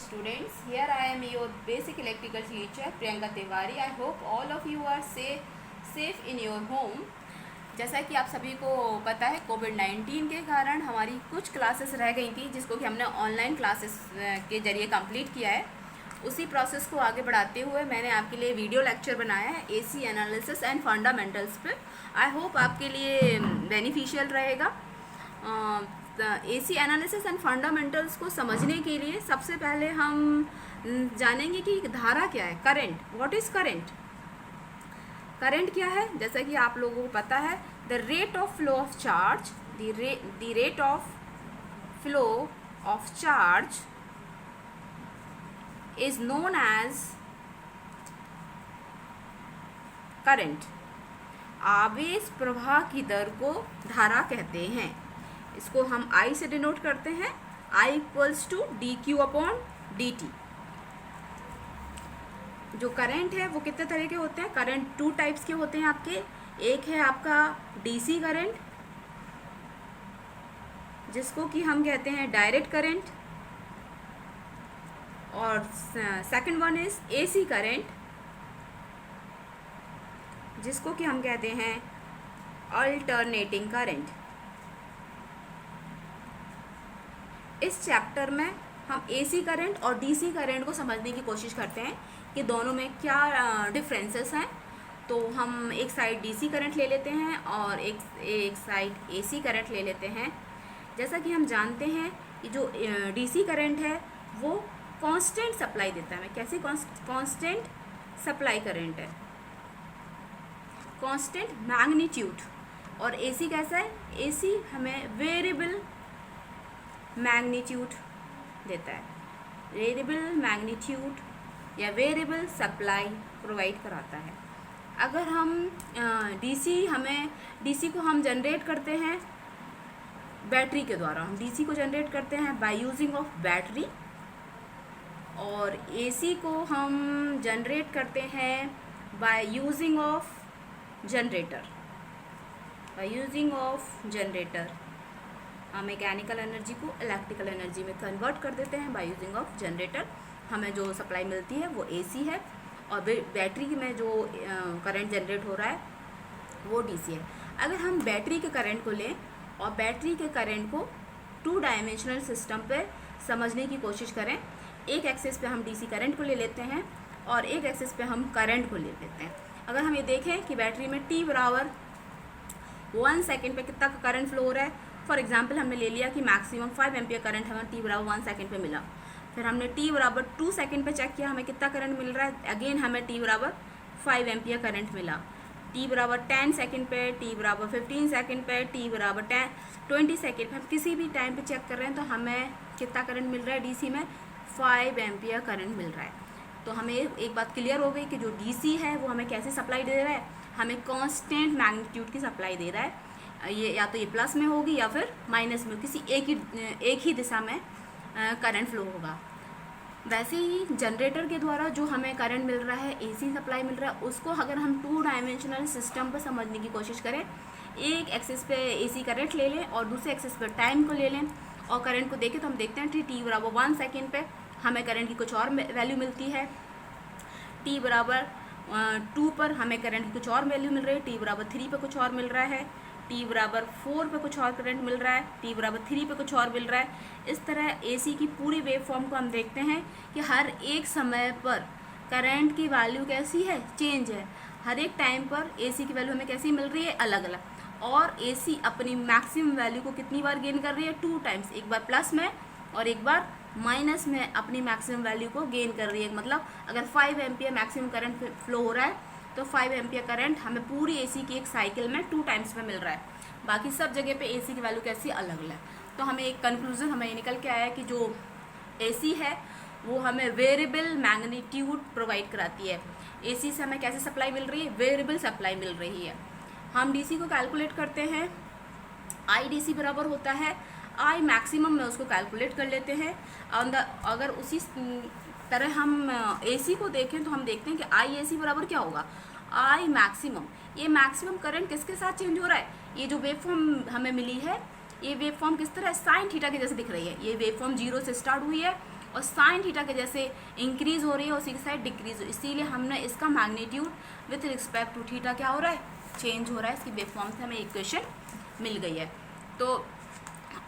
students. Here I am your basic electrical teacher Priyanka Tiwari. I hope all of you are safe in your home. जैसा कि आप सभी को पता है कोविड-19 के कारण हमारी कुछ क्लासेस रह गई थी जिसको कि हमने ऑनलाइन क्लासेस के ज़रिए कंप्लीट किया है। उसी प्रोसेस को आगे बढ़ाते हुए मैंने आपके लिए वीडियो लेक्चर बनाया है एसी एनालिसिस एंड फंडामेंटल्स पे। आई होप आपके लिए बेनिफिशियल रहेगा। एसी एनालिसिस एंड फंडामेंटल्स को समझने के लिए सबसे पहले हम जानेंगे कि धारा क्या है, current. What is current? Current क्या है? जैसा कि आप लोगों को पता है, the rate of flow of charge, the rate of flow of charge is known as current. आवेश प्रवाह की दर को धारा कहते हैं। इसको हम I से डिनोट करते हैं, I equals to D Q upon D T. जो करंट है वो कितने तरह के होते हैं? करंट टू टाइप्स के होते हैं आपके। एक है आपका डीसी करंट, जिसको कि हम कहते हैं डायरेक्ट करंट, और second one is AC current, जिसको कि हम कहते हैं अल्टरनेटिंग करंट। इस चैप्टर में हम एसी करंट और डीसी करंट को समझने की कोशिश करते हैं कि दोनों में क्या डिफरेंसेस हैं। तो हम एक साइड डीसी करंट ले लेते हैं और एक साइड एसी करंट ले लेते हैं। जैसा कि हम जानते हैं कि जो डीसी करंट है वो कांस्टेंट सप्लाई देता है। कैसी कांस्टेंट सप्लाई करंट है? Constant magnitude. और एसी कैसा है? एसी हमें वेरिएबल मैग्नीट्यूड देता है। वेरिएबल मैग्नीट्यूड या वेरिएबल सप्लाई प्रोवाइड कराता है। अगर हम डीसी को हम जनरेट करते हैं बैटरी के द्वारा। हम डीसी को जनरेट करते हैं बाय यूजिंग ऑफ बैटरी, और एसी को हम जनरेट करते हैं बाय यूजिंग ऑफ जनरेटर। हम मैकेनिकल एनर्जी को इलेक्ट्रिकल एनर्जी में कन्वर्ट कर देते हैं बाय यूजिंग ऑफ जनरेटर। हमें जो सप्लाई मिलती है वो एसी है, और बैटरी में जो करंट जनरेट हो रहा है वो डीसी है। अगर हम बैटरी के करंट को लें और बैटरी के करंट को टू डायमेंशनल सिस्टम पे समझने की कोशिश करें, एक एक्सिस पे हम डीसी करंट को ले लेते हैं और एक एक्सिस पे हम करंट को ले लेते हैं। अगर हम ये देखें कि बैटरी में t बराबर 1 सेकेंड पे कितना करंट फ्लो हो रहा है। फॉर एग्जांपल हमने ले लिया कि मैक्सिमम 5 एम्पियर करंट हमें t बराबर 1 सेकेंड पे मिला। फिर हमने t बराबर 2 सेकेंड पे चेक किया, हमें कितना करंट मिल रहा है। अगेन हमें t बराबर 5 एम्पियर करंट मिला। t बराबर 10 सेकेंड पे, t बराबर 15 सेकेंड पे, t बराबर 20 सेकेंड पे, हम किसी भी टाइम पे चेक कर रहे हैं तो हमें कितना करंट मिल रहा है डीसी में? 5 एम्पियर करंट मिल रहा है। तो हमें एक बात क्लियर हो गई कि जो डीसी है वो हमें कैसे सप्लाई दे रहा है? हमें कांस्टेंट मैग्नीट्यूड की सप्लाई दे रहा है। ये या तो ये प्लस में होगी या फिर माइनस में, किसी एक ही दिशा में करंट फ्लो होगा। वैसे ही जनरेटर के द्वारा जो हमें करंट मिल रहा है, एसी सप्लाई मिल रहा है, उसको अगर हम टू डायमेंशनल सिस्टम पर समझने की कोशिश करें, एक एक्सिस पे एसी करंट ले लें और दूसरे एक्सिस पे टाइम को ले लें और करंट को देखें तो हम देखते हैं टी बराबर 1 सेकेंड पे हमें करंट की कुछ और वैल्यू मिलती है। टी बराबर 2 पर हमें करंट की कुछ और वैल्यू मिल रही है। टी बराबर 3 पे कुछ और मिल रहा है। टी बराबर 4 पे कुछ और करंट मिल रहा है। टी बराबर 3 पे कुछ और मिल रहा है। इस तरह एसी की पूरी वेव फॉर्म को हम देखते हैं कि हर एक समय पर करंट की वैल्यू कैसी है? चेंज है। हर एक टाइम पर एसी की वैल्यू हमें कैसी मिल रही है? अलग अलग। और एसी अपनी मैक्सिमम वैल्यू को कितनी बार गेन कर रही है? 2 टाइम्स। एक बार प्लस में और एक बार माइनस में अपनी मैक्सिमम वैल्यू को गेन कर रही है। मतलब अगर 5 एम्पियर मैक्सिमम करंट फ्लो हो रहा है तो 5 एम्पियर करंट हमें पूरी एसी की एक साइकिल में 2 टाइम्स में मिल रहा है। बाकी सब जगह पे एसी की वैल्यू कैसी? अलग अलग। तो हमें एक कंक्लूजन हमें निकल के आया है कि जो एसी है वो हमें वेरिएबल मैग्नीट्यूड प्रोवाइड कराती है। एसी से हमें कैसे सप्लाई मिल रही है? वेरिएबल सप्लाई मिल रही है। हम डीसी को कैलकुलेट करते हैं, आई डीसी बराबर होता है आई मैक्सिमम में, उसको कैलकुलेट कर लेते हैं। अगर उसी तरह हम एसी को देखें तो हम देखते हैं कि आई एसी बराबर क्या होगा? I maximum. ये मैक्सिमम करंट किसके साथ चेंज हो रहा है? ये जो वेव फॉर्म हमें मिली है, ये वेव फॉर्म किस तरह साइन थीटा के जैसे दिख रही है। ये वेव फॉर्म 0 से स्टार्ट हुई है और साइन थीटा के जैसे इंक्रीज हो रही है उसी की साइड डिक्रीज हो, इसीलिए हमने इसका magnitude with respect to theta क्या हो रहा है, चेंज हो रहा है। इसकी वेव फॉर्म से हमें इक्वेशन मिल गई है। तो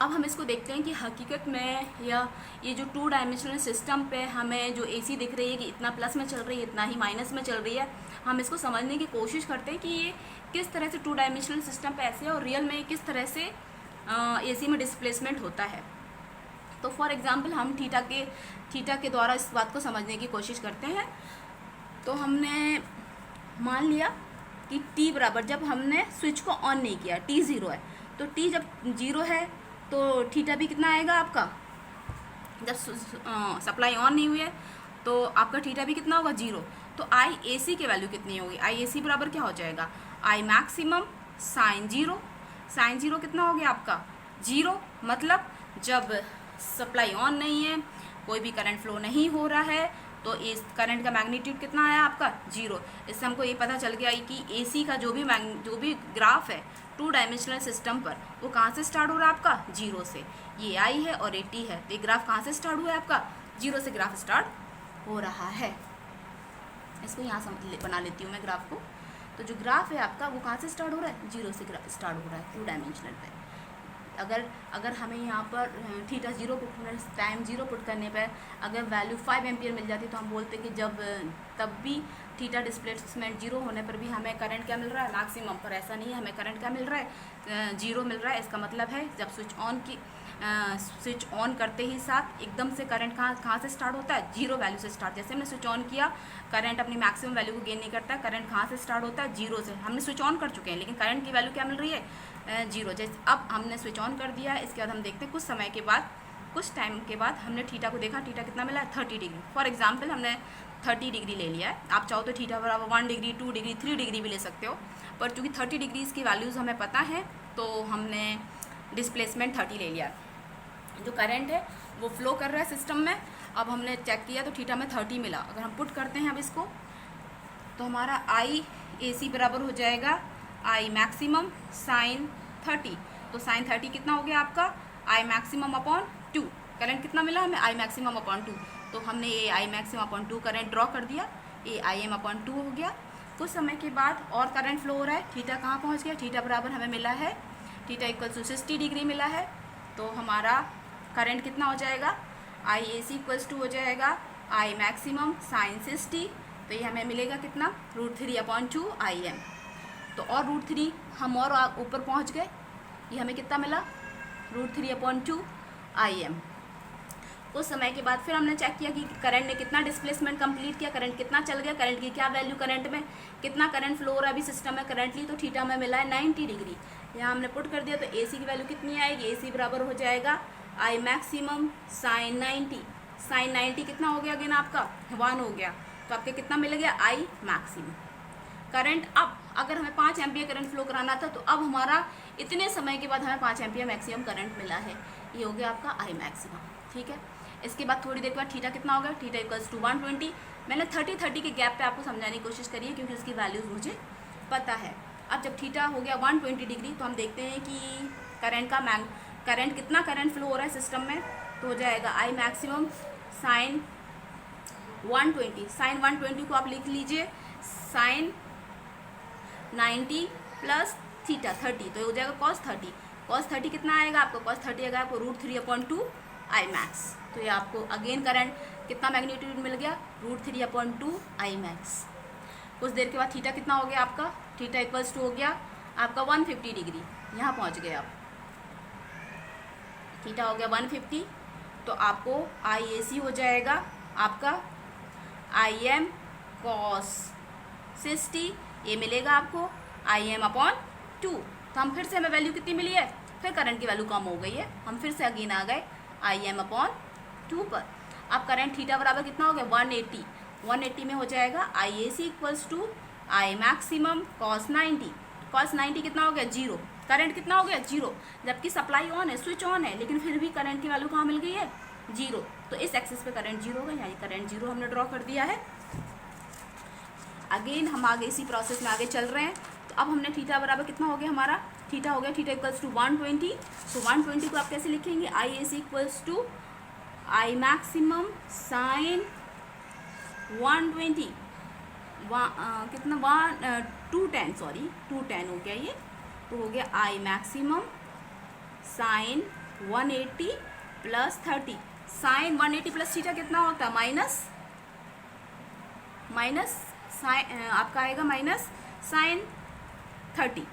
अब हम इसको देखते हैं कि हकीकत में या ये जो 2 डायमेंशनल सिस्टम पे हमें जो एसी दिख रही है कि इतना प्लस में चल रही है इतना ही माइनस में चल रही है, हम इसको समझने की कोशिश करते हैं कि ये किस तरह से 2 डायमेंशनल सिस्टम पे ऐसे है और रियल में किस तरह से एसी में डिस्प्लेसमेंट होता है। तो फॉर एग्जांपल हम थीटा के द्वारा इस बात को समझने की कोशिश करते हैं। तो हमने मान लिया कि टी बराबर, जब हमने स्विच को ऑन नहीं किया, टी 0 है, तो टी जब 0 है तो थीटा भी कितना आएगा आपका, जब सप्लाई ऑन नहीं हुई है तो आपका थीटा भी कितना होगा 0। तो आई ए सी की वैल्यू कितनी होगी, आई ए सी बराबर क्या हो जाएगा, आई मैक्सिमम साइन 0। साइन 0 कितना हो गया आपका 0, मतलब जब सप्लाई ऑन नहीं है, कोई भी करंट फ्लो नहीं हो रहा है, तो इस करंट का मैग्नीट्यूड कितना आया आपका 0। इससे हमको ये पता चल गया कि एसी का जो भी ग्राफ है 2 डायमेंशनल सिस्टम पर, वो कहाँ से स्टार्ट हो रहा है आपका 0 से। ये आई है और ये टी है, तो ये ग्राफ कहाँ से स्टार्ट हुआ है आपका 0 से ग्राफ स्टार्ट हो रहा है। इसको यहाँ से बना लेती हूँ मैं ग्राफ को। तो जो ग्राफ है आपका वो कहाँ से स्टार्ट हो रहा है, 0 से स्टार्ट हो रहा है 2 डायमेंशनल पे। अगर हमें यहाँ पर थीटा 0 पुट टाइम 0 पुट करने पर अगर वैल्यू 5 एम्पियर मिल जाती तो हम बोलते कि तब भी थीटा डिस्प्लेसमेंट 0 होने पर भी हमें करंट क्या मिल रहा है मैक्सिमम, पर ऐसा नहीं है, हमें करंट क्या मिल रहा है 0 मिल रहा है। इसका मतलब है जब स्विच ऑन करते ही साथ एकदम से करंट कहाँ से स्टार्ट होता है 0 वैल्यू से स्टार्ट। जैसे हमने स्विच ऑन किया, करंट अपनी मैक्सिमम वैल्यू को गेन नहीं करता है, करंट कहाँ से स्टार्ट होता है 0 से। हमने स्विच ऑन कर चुके हैं लेकिन करंट की वैल्यू क्या मिल रही है 0। जैसे अब हमने स्विच ऑन कर दिया है, इसके बाद हम देखते हैं कुछ टाइम के बाद हमने थीटा को देखा, थीटा कितना मिला है 30 डिग्री। फॉर एग्जाम्पल हमने 30 डिग्री ले लिया है, आप चाहो तो थीटा बराबर 1 डिग्री 2 डिग्री 3 डिग्री भी ले सकते हो, पर चूँकि 30 डिग्रीज़ की वैल्यूज़ हमें पता है तो हमने डिस्प्लेसमेंट 30 ले लिया। जो करंट है वो फ्लो कर रहा है सिस्टम में। अब हमने चेक किया तो थीटा में 30 मिला। अगर हम पुट करते हैं अब इसको तो हमारा आई ए सी बराबर हो जाएगा आई मैक्सिमम साइन 30। तो साइन 30 कितना हो गया आपका आई मैक्सिमम अपॉन 2। करंट कितना मिला हमें आई मैक्सिमम अपॉन 2, तो हमने ये I maximum upon 2 current draw कर दिया, ये आई एम अपॉन 2 हो गया। कुछ समय के बाद और करंट फ्लो हो रहा है, थीटा कहाँ पहुँच गया, थीटा बराबर हमें मिला है थीटा इक्वल टू 60 डिग्री मिला है। तो हमारा करंट कितना हो जाएगा I A C equals to हो जाएगा आई मैक्सिमम साइन 60। तो ये हमें मिलेगा कितना √3/2 आई एम। तो और √3 हम और ऊपर पहुंच गए, ये हमें कितना मिला √3/2 आई एम। उस समय के बाद फिर हमने चेक किया कि करंट ने कितना डिस्प्लेसमेंट कंप्लीट किया, करंट कितना चल गया, करंट की क्या वैल्यू, करंट में कितना करंट फ्लो हो रहा है अभी सिस्टम में करंटली। तो थीटा में मिला है 90 डिग्री, यहाँ हमने पुट कर दिया। तो ए सी की वैल्यू कितनी आएगी, ए सी बराबर हो जाएगा आई मैक्सिमम साइन 90। साइन 90 कितना हो गया अगेन आपका 1 हो गया, तो आपके कितना मिल गया आई मैक्सिमम करंट। अब अगर हमें 5 एम्पियर करंट फ्लो कराना था तो अब हमारा इतने समय के बाद हमें 5 एम्पियर मैक्सिमम करंट मिला है, ये हो गया आपका आई मैक्सिमम। ठीक है, इसके बाद थोड़ी देर बाद थीटा कितना होगा, थीटा इक्वल्स टू 120। मैंने 30 के गैप पे आपको समझाने की कोशिश करी है क्योंकि उसकी वैल्यूज़ मुझे पता है। अब जब थीटा हो गया 120 डिग्री तो हम देखते हैं कि करंट कितना करंट फ्लो हो रहा है सिस्टम में, तो हो जाएगा आई मैक्सिमम साइन 120। साइन 120 को आप लिख लीजिए साइन 90 प्लस थीटा 30, तो हो जाएगा कॉस 30। कॉस 30 कितना आएगा आपको, कॉस 30 आएगा आपको √3/2 आई मैक्स। तो ये आपको अगेन करंट कितना मैग्नीट्यूड मिल गया √3/2 आई मैक्स। कुछ देर के बाद थीटा कितना हो गया आपका, थीटा इक्वल्स टू हो गया आपका 150 डिग्री, यहाँ पहुँच गए आप, थीटा हो गया 150। तो आपको आई ए सी हो जाएगा आपका आई एम कॉस 60, ये मिलेगा आपको आई एम अपॉन 2। तो हम फिर से हमें वैल्यू कितनी मिली है, फिर करंट की वैल्यू कम हो गई है, हम फिर से अगेन आ गए आई एम अपॉन 2 पर। अब करंट थीटा बराबर कितना हो गया 180। 180 में हो जाएगा I A C equals to I maximum cos 90। Cos 90 कितना हो गया 0, करंट कितना हो गया 0, जबकि सप्लाई ऑन है, स्विच ऑन है, लेकिन फिर भी करंट की वैल्यू कहाँ मिल गई है 0। तो इस एक्सिस पे करंट 0 होगा, यानी करंट 0 हमने ड्रॉ कर दिया है। अगेन हम आगे इसी प्रोसेस में आगे चल रहे हैं। तो अब हमने थीटा बराबर कितना हो गया हमारा, थीटा हो गया थीटा इक्वल्स टू 120। तो 120 को आप कैसे लिखेंगे, I A C equals to I maximum sine 120 कितना 210 सॉरी 210 हो गया ये, तो हो गया I maximum sine 180 plus 30। Sine 180 plus theta कितना होता है माइनस साइन आपका आएगा minus sine 30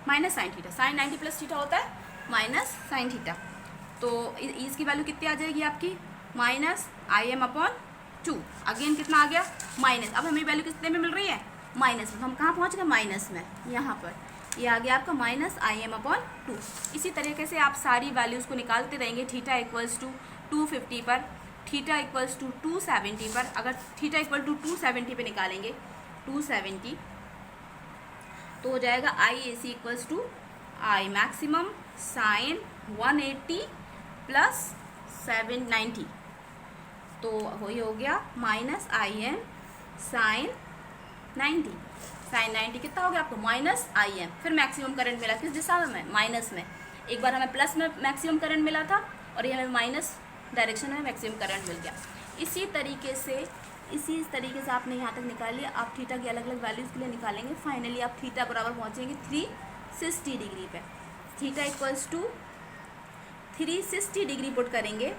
minus sine theta. Sine 90 plus theta होता है माइनस साइन थीटा, तो इसकी वैल्यू कितनी आ जाएगी आपकी minus I M upon 2। Again कितना आ गया माइनस। अब हमें वैल्यू कितने में मिल रही है माइनस में, हम कहाँ पहुँच गए माइनस में, यहाँ पर ये आ गया आपका माइनस आई एम अपॉन 2। इसी तरीके से आप सारी वैल्यूज़ को निकालते रहेंगे। थीटा इक्वल्स टू 250 पर, थीटा इक्वल्स टू 270 पर, अगर थीटा इक्वल टू 270 पे निकालेंगे 270 तो हो जाएगा I A C equals to I maximum sine 180 plus 790, तो वही हो गया minus I M sine 90। Sine 90 कितना हो गया आपको माइनस आई एम। फिर मैक्सिमम करंट मिला किस दिशा में माइनस में। एक बार हमें प्लस में मैक्सिमम करंट मिला था और ये हमें माइनस डायरेक्शन में मैक्सिमम करंट मिल गया। इसी तरीके से आपने यहाँ तक निकाल लिया। आप थीटा की अलग अलग वैल्यूज़ के लिए निकालेंगे। फाइनली आप थीटा बराबर पहुँचेंगे 360 डिग्री पे। Theta equals to 360 degree put करेंगे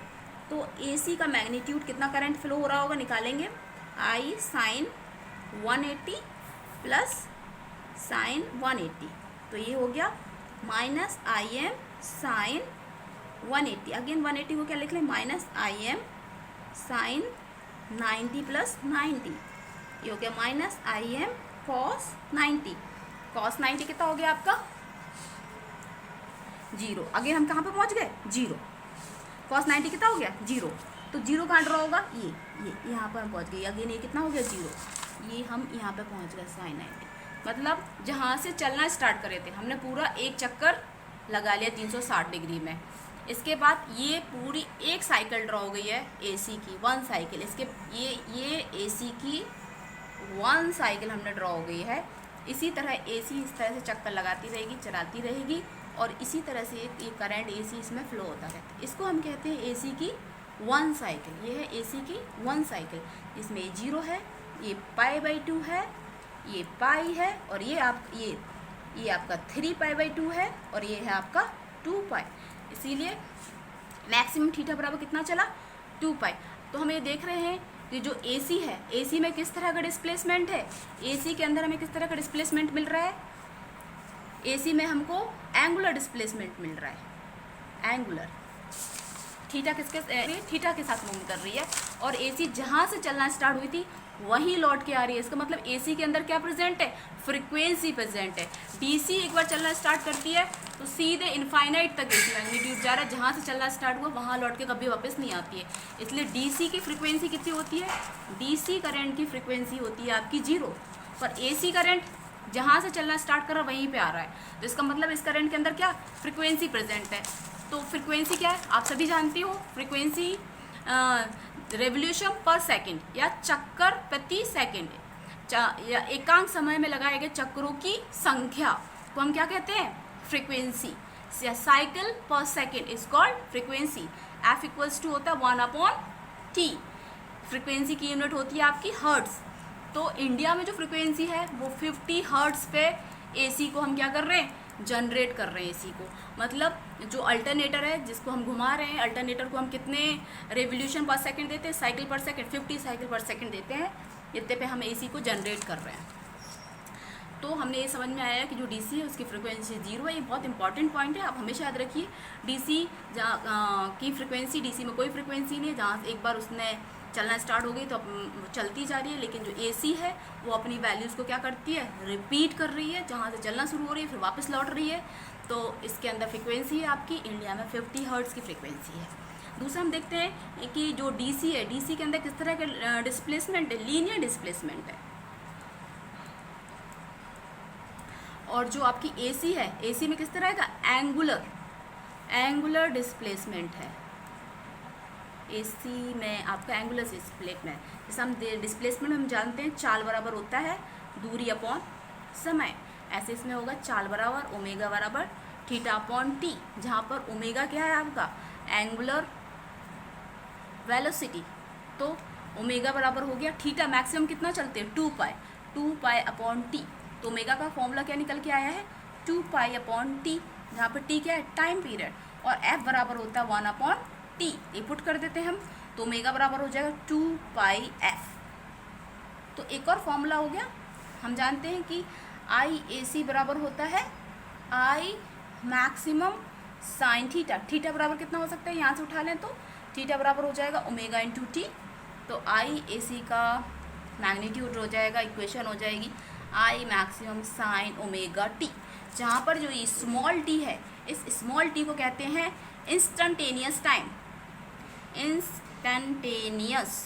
तो AC का मैग्नीट्यूड कितना करंट फ्लो हो रहा होगा निकालेंगे। आई साइन 180 प्लस साइन 180, तो ये हो गया minus I M sine 180। Again 180 को क्या लिख लें minus I M sine 90 plus 90, ये हो गया minus I M cos 90। Cos 90 कितना हो गया आपका 0। अगेन हम कहाँ पे पहुँच गए 0। कॉस 90 कितना हो गया 0, तो 0 कहाँ ड्रॉ होगा ये यहाँ पर हम पहुँच गए। अगेन ये कितना हो गया 0, ये हम यहाँ पे पहुँच गए साइन 90। मतलब जहाँ से चलना स्टार्ट करे थे हमने पूरा एक चक्कर लगा लिया 360 डिग्री में। इसके बाद ये पूरी एक साइकिल ड्रॉ हो गई है AC की 1 साइकिल। इसके ये AC की 1 साइकिल हमने ड्रॉ हो गई है। इसी तरह AC इस तरह से चक्कर लगाती रहेगी, चलाती रहेगी और इसी तरह से ये करंट AC इसमें फ्लो होता रहता है। इसको हम कहते हैं AC की 1 साइकिल। ये है AC की 1 साइकिल। इसमें ये 0 है, ये π/2 है, ये पाई है और ये आपका 3π/2 है और ये है आपका 2π। इसीलिए मैक्सिमम थीटा बराबर कितना चला 2π। तो हम ये देख रहे हैं कि जो AC है AC में किस तरह का डिस्प्लेसमेंट है। AC के अंदर हमें किस तरह का डिस्प्लेसमेंट मिल रहा है। AC में हमको एंगुलर डिस्प्लेसमेंट मिल रहा है। एंगुलर थीटा थीटा के साथ मूव कर रही है और AC जहाँ से चलना स्टार्ट हुई थी वहीं लौट के आ रही है। इसका मतलब AC के अंदर क्या प्रेजेंट है फ्रीक्वेंसी प्रेजेंट है। DC एक बार चलना स्टार्ट करती है तो सीधे इनफाइनाइट तक AC मैग्नीट्यूड जा रहा है। जहाँ से चलना स्टार्ट हुआ वहाँ लौट के कभी वापस नहीं आती है। इसलिए DC की फ्रीक्वेंसी कितनी होती है DC करंट की फ्रीक्वेंसी होती है आपकी 0, पर AC करंट जहाँ से चलना स्टार्ट कर रहा वहीं पे आ रहा है। तो इसका मतलब इस करंट के अंदर क्या फ्रीक्वेंसी प्रेजेंट है। तो फ्रीक्वेंसी क्या है आप सभी जानती हो। फ्रीक्वेंसी रेवोल्यूशन पर सेकंड या चक्कर प्रति सेकंड या एकांक समय में लगाए गए चक्रों की संख्या को हम क्या कहते हैं फ्रीक्वेंसी। या cycle per second is called frequency. F equals to होता है 1/T। फ्रीक्वेंसी की यूनिट होती है आपकी हर्ट्स। तो इंडिया में जो फ्रीक्वेंसी है वो 50 हर्ट्स पे AC को हम क्या कर रहे हैं जनरेट कर रहे हैं AC को। मतलब जो अल्टरनेटर है जिसको हम घुमा रहे हैं, अल्टरनेटर को हम कितने रेवोल्यूशन पर सेकंड देते हैं cycle per second 50 cycle per second देते हैं। इतने पे हम AC को जनरेट कर रहे हैं। तो हमने ये समझ में आया कि जो DC है उसकी फ्रीक्वेंसी 0 है। ये बहुत इंपॉर्टेंट पॉइंट है, आप हमेशा याद रखिए। DC की फ्रीक्वेंसी DC में कोई फ्रीक्वेंसी नहीं है। जहाँ एक बार उसने चलना स्टार्ट हो गई तो चलती जा रही है, लेकिन जो AC है वो अपनी वैल्यूज़ को क्या करती है रिपीट कर रही है। जहाँ से चलना शुरू हो रही है फिर वापस लौट रही है। तो इसके अंदर फ्रीक्वेंसी है आपकी इंडिया में 50 हर्ट्ज़ की फ्रीक्वेंसी है। दूसरा हम देखते हैं कि जो DC है DC के अंदर किस तरह का डिस्प्लेसमेंट है लीनियर डिस्प्लेसमेंट है। और जो आपकी AC है AC में किस तरह का एंगुलर डिस्प्लेसमेंट है। AC में आपका एंगुलर डिस्प्लेसमेंट जैसे हम डिस्प्लेसमेंट हम जानते हैं चाल बराबर होता है दूरी अपॉन समय। ऐसे इसमें होगा चाल बराबर ओमेगा बराबर थीटा अपॉन T, जहाँ पर ओमेगा क्या है आपका एंगुलर वेलोसिटी, तो ओमेगा बराबर हो गया थीटा, मैक्सिमम कितना चलते हैं 2 पाई अपॉन टी। तो ओमेगा का फॉर्मूला क्या निकल के आया है 2 पाई अपॉन टी, जहाँ पर टी क्या है टाइम पीरियड, और एफ बराबर होता है 1 अपॉन टी, ये पुट कर देते हैं हम, तो ओमेगा बराबर हो जाएगा 2 पाई एफ। तो एक और फॉर्मूला हो गया, हम जानते हैं कि आई ए सी बराबर होता है आई मैक्सिमम साइन थीटा, थीटा बराबर कितना हो सकता है, यहाँ से उठा लें तो थीटा बराबर हो जाएगा ओमेगा इंटू टी। तो आई ए सी का मैग्नीट्यूड हो जाएगा, इक्वेशन हो जाएगी आई मैक्सिमम साइन ओमेगा टी, जहाँ पर जो ये स्मॉल टी है, इस स्मॉल टी को कहते हैं इंस्टंटेनियस टाइम। इंस्टंटेनियस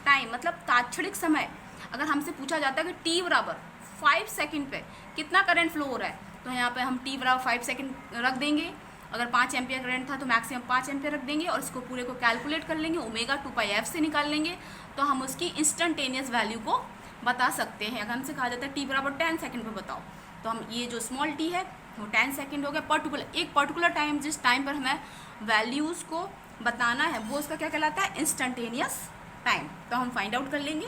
टाइम मतलब तात्क्षणिक समय। अगर हमसे पूछा जाता है कि टी बराबर 5 सेकंड पे कितना करंट फ्लो हो रहा है, तो यहाँ पे हम टी बराबर 5 सेकंड रख देंगे। अगर 5 एम्पियर करंट था तो मैक्सिमम 5 एम्पियर रख देंगे, और इसको पूरे को कैलकुलेट कर लेंगे, ओमेगा 2 पाई एफ से निकाल लेंगे, तो हम उसकी इंस्टंटेनियस वैल्यू को बता सकते हैं। अगर हमसे कहा जाता है टी बराबर 10 सेकंड पे बताओ, तो हम ये जो स्मॉल टी है वो 10 सेकंड हो गया। एक पर्टिकुलर टाइम, जिस टाइम पर हमें वैल्यूज़ को बताना है वो उसका क्या कहलाता है इंस्टंटेनियस टाइम। तो हम फाइंड आउट कर लेंगे।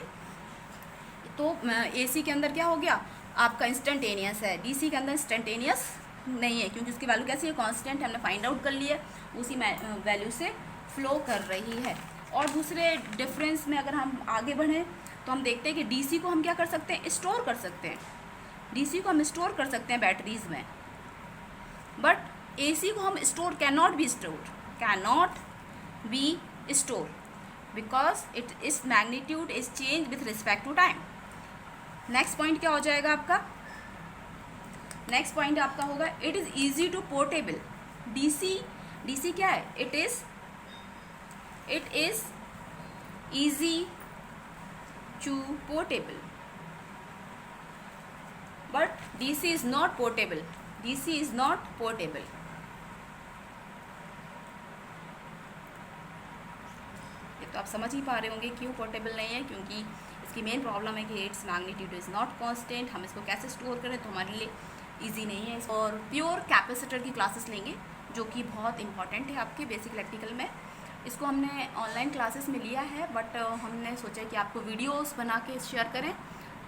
तो एसी के अंदर क्या हो गया आपका इंस्टंटेनियस है, डीसी के अंदर इंस्टंटेनियस नहीं है, क्योंकि उसकी वैल्यू कैसी है कांस्टेंट, हमने फाइंड आउट कर ली है, उसी वैल्यू से फ्लो कर रही है। और दूसरे डिफरेंस में अगर हम आगे बढ़ें तो हम देखते हैं कि डीसी को हम क्या कर सकते हैं स्टोर कर सकते हैं, डीसी को हम स्टोर कर सकते हैं बैटरीज में, बट एसी को हम store cannot be store because its magnitude is change with respect to time. Next point क्या हो जाएगा आपका, नेक्स्ट पॉइंट आपका होगा it is easy to portable. DC क्या है, it is easy to portable, but DC is not portable, DC is not portable. ये तो आप समझ ही पा रहे होंगे क्यों पोर्टेबल नहीं है, क्योंकि इसकी मेन प्रॉब्लम है कि its magnitude is not constant. हम इसको कैसे स्टोर करें तो हमारे लिए इजी नहीं है। और प्योर कैपेसिटर की क्लासेस लेंगे जो कि बहुत इंपॉर्टेंट है आपके बेसिक इलेक्ट्रिकल में। इसको हमने ऑनलाइन क्लासेस में लिया है, बट हमने सोचा कि आपको वीडियोस बना के शेयर करें,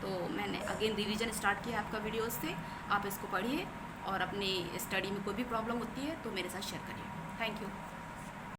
तो मैंने अगेन रिवीजन स्टार्ट किया आपका वीडियोस से। आप इसको पढ़िए और अपनी स्टडी में कोई भी प्रॉब्लम होती है तो मेरे साथ शेयर करिए। Thank you.